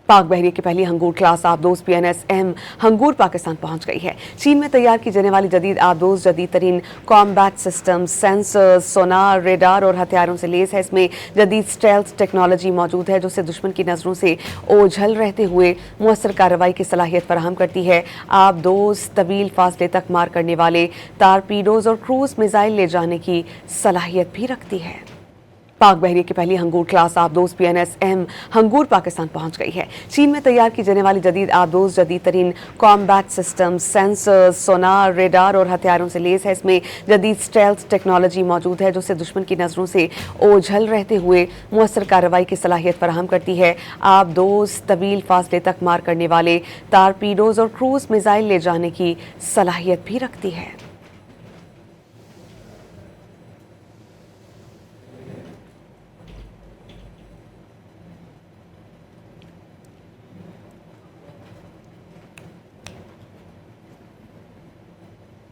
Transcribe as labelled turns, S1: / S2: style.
S1: पाक बहरिया की पहली हंगूर क्लास आबदोज PNSM हंगूर पाकिस्तान पहुंच गई है। चीन में तैयार की जाने वाली जदीद आबदोज जदीद तरीन कॉम्बैट सिस्टम, सेंसर्स, सोनार, रेडार और हथियारों से लेस है। इसमें जदीद स्टेल्थ टेक्नोलॉजी मौजूद है, जिससे दुश्मन की नज़रों से ओझल रहते हुए मुअस्सर कार्रवाई की सलाहियत फराहम करती है। आबदोज तवील फासले तक मार करने वाले टारपीडोज और क्रूज मिसाइल ले जाने की सलाहियत भी रखती है। पाक बहरिया की पहली हंगूर क्लास आबदोज PNSM हंगूर पाकिस्तान पहुंच गई है। चीन में तैयार की जाने वाली जदीद आबदोज जदीद तरीन कॉम्बैट सिस्टम, सेंसर्स, सोनार, रेडार और हथियारों से लेस है। इसमें जदीद स्टेल्थ टेक्नोलॉजी मौजूद है, जिससे दुश्मन की नज़रों से ओझल रहते हुए मुअस्सर कार्रवाई की सलाहियत फराहम करती है। आबदोज तवील फासले तक मार करने वाले टारपीडोज और क्रूज मिसाइल ले जाने की सलाहियत भी रखती है।